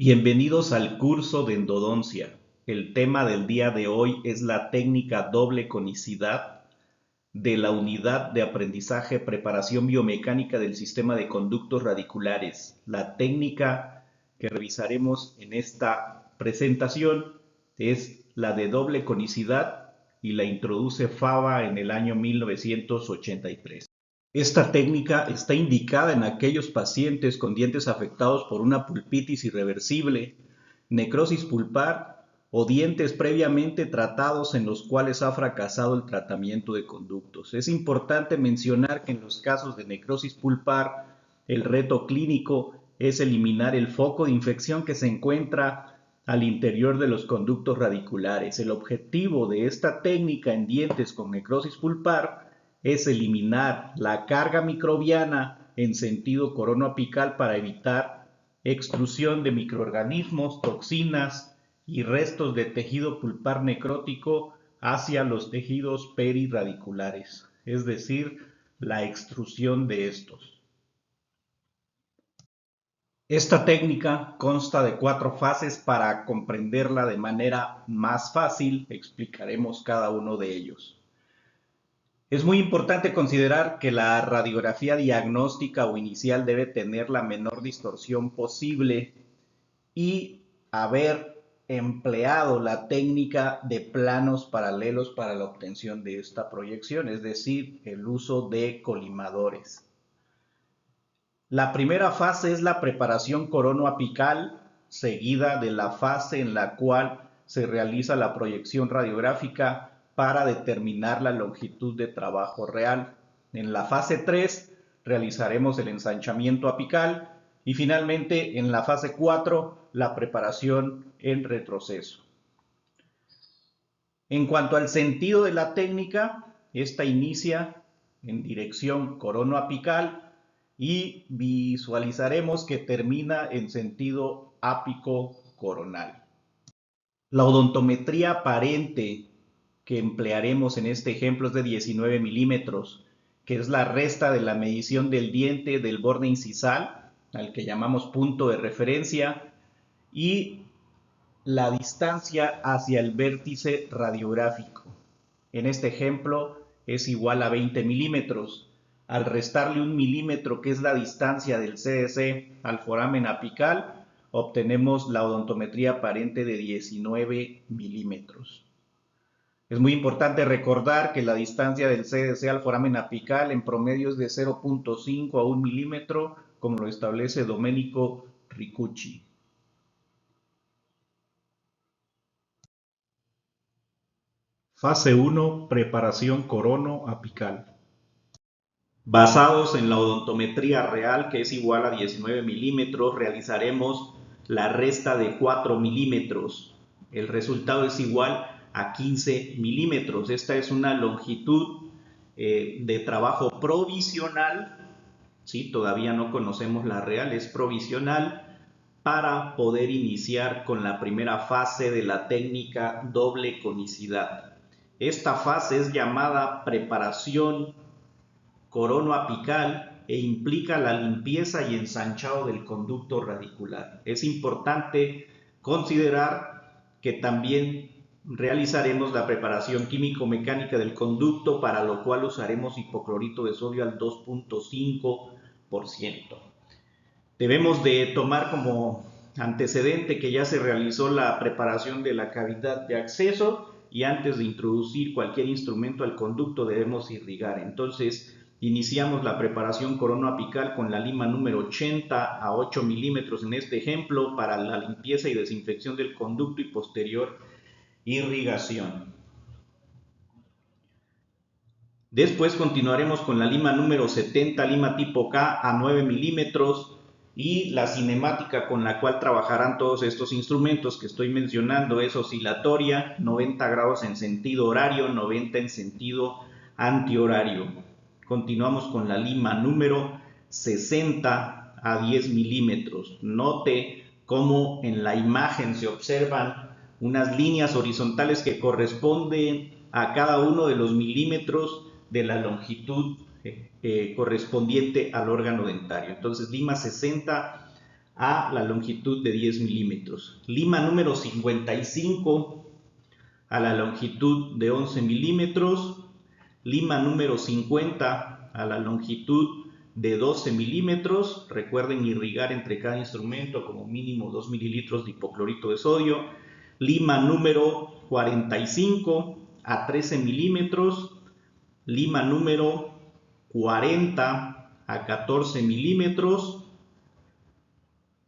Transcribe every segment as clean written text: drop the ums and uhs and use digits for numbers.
Bienvenidos al curso de endodoncia. El tema del día de hoy es la técnica doble conicidad de la unidad de aprendizaje preparación biomecánica del sistema de conductos radiculares. La técnica que revisaremos en esta presentación es la de doble conicidad y la introduce Fava en el año 1983. Esta técnica está indicada en aquellos pacientes con dientes afectados por una pulpitis irreversible, necrosis pulpar o dientes previamente tratados en los cuales ha fracasado el tratamiento de conductos. Es importante mencionar que en los casos de necrosis pulpar, el reto clínico es eliminar el foco de infección que se encuentra al interior de los conductos radiculares. El objetivo de esta técnica en dientes con necrosis pulpar es eliminar la carga microbiana en sentido coronoapical para evitar extrusión de microorganismos, toxinas y restos de tejido pulpar necrótico hacia los tejidos periradiculares, es decir, la extrusión de estos. Esta técnica consta de 4 fases. Para comprenderla de manera más fácil, explicaremos cada uno de ellos. Es muy importante considerar que la radiografía diagnóstica o inicial debe tener la menor distorsión posible y haber empleado la técnica de planos paralelos para la obtención de esta proyección, es decir, el uso de colimadores. La primera fase es la preparación coronoapical, seguida de la fase en la cual se realiza la proyección radiográfica para determinar la longitud de trabajo real. En la fase 3 realizaremos el ensanchamiento apical y finalmente en la fase 4 la preparación en retroceso. En cuanto al sentido de la técnica, esta inicia en dirección coronoapical y visualizaremos que termina en sentido ápico coronal. La odontometría aparente que emplearemos en este ejemplo es de 19 milímetros, que es la resta de la medición del diente del borde incisal, al que llamamos punto de referencia, y la distancia hacia el vértice radiográfico. En este ejemplo es igual a 20 milímetros. Al restarle 1 milímetro, que es la distancia del CDC al foramen apical, obtenemos la odontometría aparente de 19 milímetros. Es muy importante recordar que la distancia del CDC al foramen apical en promedio es de 0.5 a 1 milímetro, como lo establece Domenico Ricucci. Fase 1. Preparación coronoapical. Basados en la odontometría real, que es igual a 19 milímetros, realizaremos la resta de 4 milímetros. El resultado es igual a 15 milímetros. Esta es una longitud de trabajo provisional, ¿sí? Todavía no conocemos la real, es provisional, para poder iniciar con la primera fase de la técnica doble conicidad. Esta fase es llamada preparación coronoapical e implica la limpieza y ensanchado del conducto radicular. Es importante considerar que también realizaremos la preparación químico-mecánica del conducto, para lo cual usaremos hipoclorito de sodio al 2.5%. Debemos de tomar como antecedente que ya se realizó la preparación de la cavidad de acceso y antes de introducir cualquier instrumento al conducto debemos irrigar. Entonces iniciamos la preparación coronoapical con la lima número 80 a 8 milímetros en este ejemplo para la limpieza y desinfección del conducto y posterior irrigación. Después continuaremos con la lima número 70, lima tipo K a 9 milímetros, y la cinemática con la cual trabajarán todos estos instrumentos que estoy mencionando es oscilatoria, 90 grados en sentido horario, 90 en sentido antihorario. Continuamos con la lima número 60 a 10 milímetros. Note cómo en la imagen se observan unas líneas horizontales que corresponden a cada uno de los milímetros de la longitud correspondiente al órgano dentario. Entonces, lima 60 a la longitud de 10 milímetros. Lima número 55 a la longitud de 11 milímetros. Lima número 50 a la longitud de 12 milímetros. Recuerden irrigar entre cada instrumento como mínimo 2 mililitros de hipoclorito de sodio. Lima número 45 a 13 milímetros. Lima número 40 a 14 milímetros.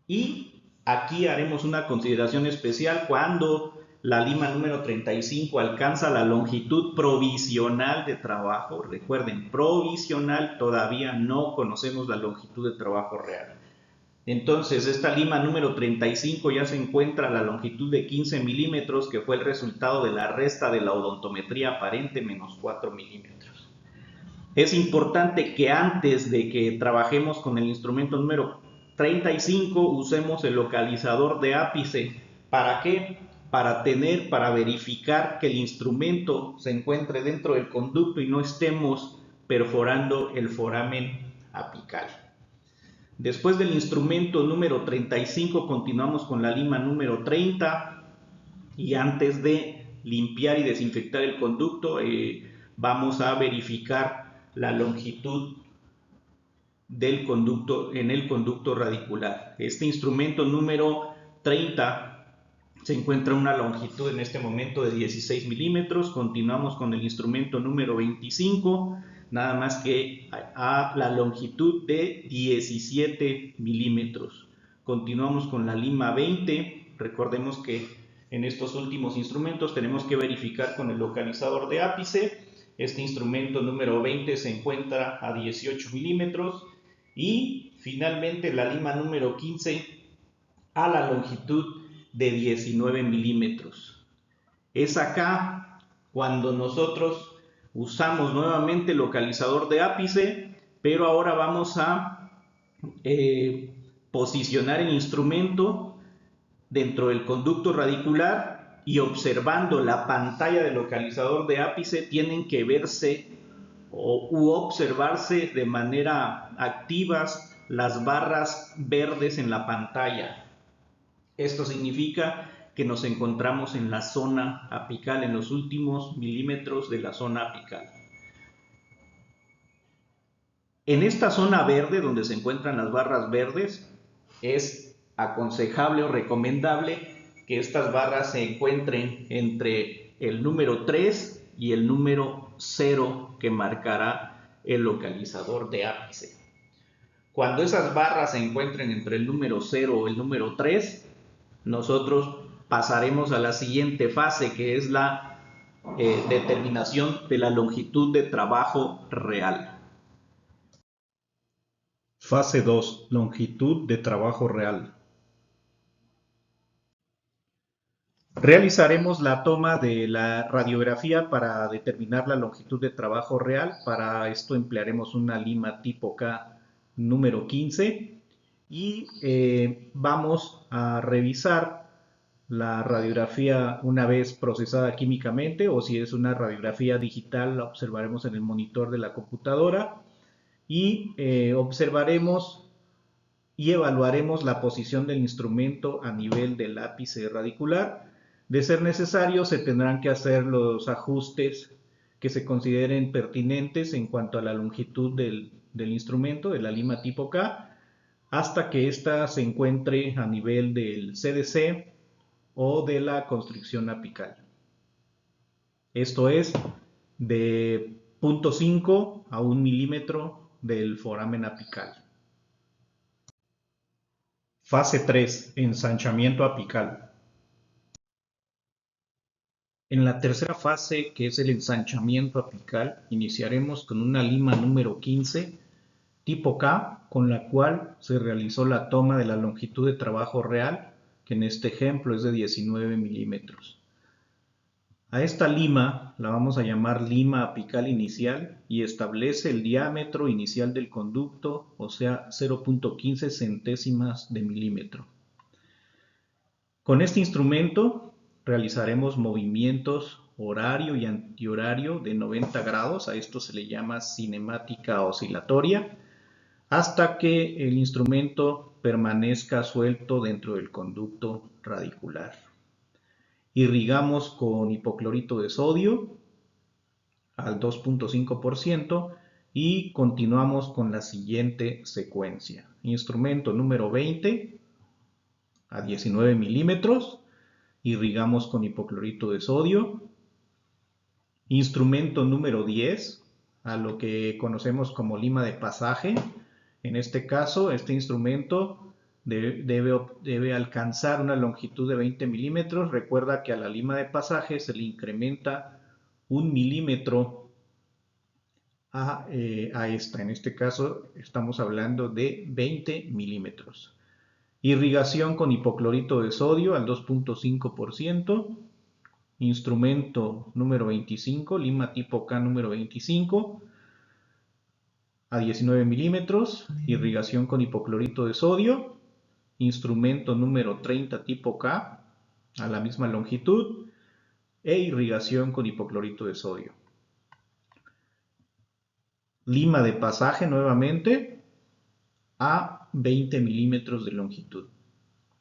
Y aquí haremos una consideración especial cuando la lima número 35 alcanza la longitud provisional de trabajo. Recuerden, provisional, todavía no conocemos la longitud de trabajo real. Entonces, esta lima número 35 ya se encuentra a la longitud de 15 milímetros, que fue el resultado de la resta de la odontometría aparente menos 4 milímetros. Es importante que antes de que trabajemos con el instrumento número 35 usemos el localizador de ápice. ¿Para qué? Para verificar que el instrumento se encuentre dentro del conducto y no estemos perforando el foramen apical. Después del instrumento número 35 continuamos con la lima número 30 y antes de limpiar y desinfectar el conducto vamos a verificar la longitud del conducto en el conducto radicular. Este instrumento número 30 se encuentra a una longitud en este momento de 16 milímetros. Continuamos con el instrumento número 25, nada más que a la longitud de 17 milímetros. Continuamos con la lima 20. Recordemos que en estos últimos instrumentos tenemos que verificar con el localizador de ápice. Este instrumento número 20 se encuentra a 18 milímetros. Y finalmente la lima número 15 a la longitud de 19 milímetros. Es acá cuando nosotros usamos nuevamente el localizador de ápice, pero ahora vamos a posicionar el instrumento dentro del conducto radicular y observando la pantalla del localizador de ápice tienen que verse u observarse de manera activas las barras verdes en la pantalla. Esto significa que nos encontramos en la zona apical, en los últimos milímetros de la zona apical. En esta zona verde, donde se encuentran las barras verdes, es aconsejable o recomendable que estas barras se encuentren entre el número 3 y el número 0 que marcará el localizador de ápice. Cuando esas barras se encuentren entre el número 0 o el número 3, nosotros pasaremos a la siguiente fase, que es la determinación de la longitud de trabajo real. Fase 2. Longitud de trabajo real. Realizaremos la toma de la radiografía para determinar la longitud de trabajo real. Para esto emplearemos una lima tipo K número 15 y vamos a revisar la radiografía una vez procesada químicamente, o si es una radiografía digital la observaremos en el monitor de la computadora y observaremos y evaluaremos la posición del instrumento a nivel del ápice radicular. De ser necesario, se tendrán que hacer los ajustes que se consideren pertinentes en cuanto a la longitud del instrumento, de la lima tipo K, hasta que ésta se encuentre a nivel del CDC o de la constricción apical. Esto es de 0.5 a 1 milímetro del foramen apical. Fase 3. Ensanchamiento apical. En la tercera fase, que es el ensanchamiento apical, iniciaremos con una lima número 15 tipo K, con la cual se realizó la toma de la longitud de trabajo real, que en este ejemplo es de 19 milímetros. A esta lima la vamos a llamar lima apical inicial y establece el diámetro inicial del conducto, o sea 0.15 centésimas de milímetro. Con este instrumento realizaremos movimientos horario y antihorario de 90 grados, a esto se le llama cinemática oscilatoria. hasta que el instrumento permanezca suelto dentro del conducto radicular. Irrigamos con hipoclorito de sodio al 2.5% y continuamos con la siguiente secuencia. Instrumento número 20 a 19 milímetros, irrigamos con hipoclorito de sodio. Instrumento número 10 a lo que conocemos como lima de pasaje. En este caso, este instrumento debe alcanzar una longitud de 20 milímetros. Recuerda que a la lima de pasaje se le incrementa 1 milímetro a esta. En este caso estamos hablando de 20 milímetros. Irrigación con hipoclorito de sodio al 2.5%. Instrumento número 25, lima tipo K número 25 a 19 milímetros. Irrigación con hipoclorito de sodio. Instrumento número 30 tipo K a la misma longitud e irrigación con hipoclorito de sodio. Lima de pasaje nuevamente a 20 milímetros de longitud.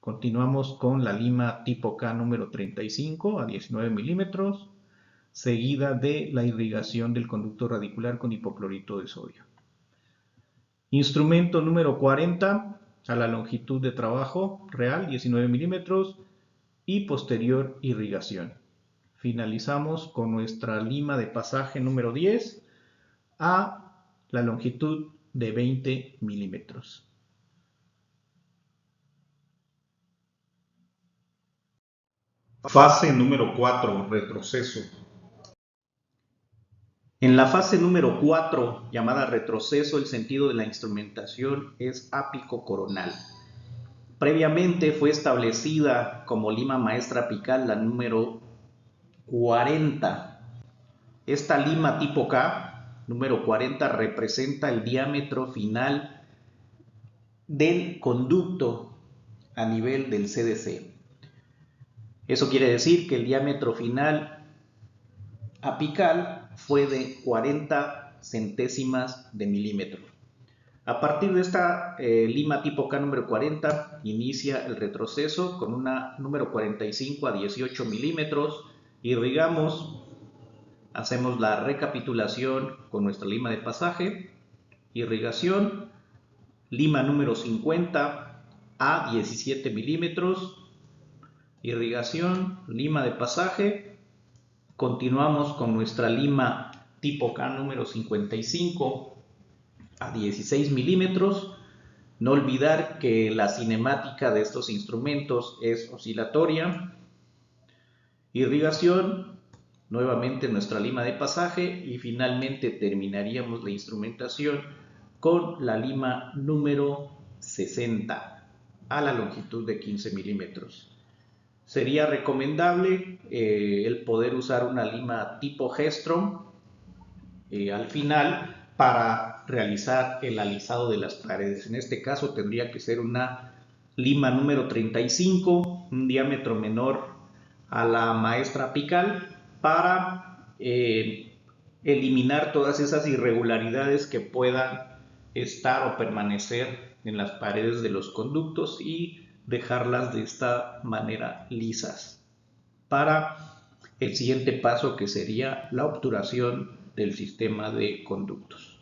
Continuamos con la lima tipo K número 35 a 19 milímetros, seguida de la irrigación del conducto radicular con hipoclorito de sodio. Instrumento número 40 a la longitud de trabajo real 19 milímetros y posterior irrigación. Finalizamos con nuestra lima de pasaje número 10 a la longitud de 20 milímetros. Fase número 4, retroceso. En la fase número 4, llamada retroceso, el sentido de la instrumentación es ápico-coronal. Previamente fue establecida como lima maestra apical la número 40. Esta lima tipo K, número 40, representa el diámetro final del conducto a nivel del CDC. Eso quiere decir que el diámetro final apical fue de 40 centésimas de milímetro. A partir de esta lima tipo K número 40 inicia el retroceso con una número 45 a 18 milímetros. Irrigamos, hacemos la recapitulación con nuestra lima de pasaje. Irrigación, lima número 50 a 17 milímetros. Irrigación, lima de pasaje. Continuamos con nuestra lima tipo K número 55 a 16 milímetros. No olvidar que la cinemática de estos instrumentos es oscilatoria. Irrigación, nuevamente nuestra lima de pasaje y finalmente terminaríamos la instrumentación con la lima número 60 a la longitud de 15 milímetros. Sería recomendable el poder usar una lima tipo Gestrom al final para realizar el alisado de las paredes. En este caso tendría que ser una lima número 35, un diámetro menor a la maestra apical, para eliminar todas esas irregularidades que puedan estar o permanecer en las paredes de los conductos y dejarlas de esta manera lisas para el siguiente paso, que sería la obturación del sistema de conductos.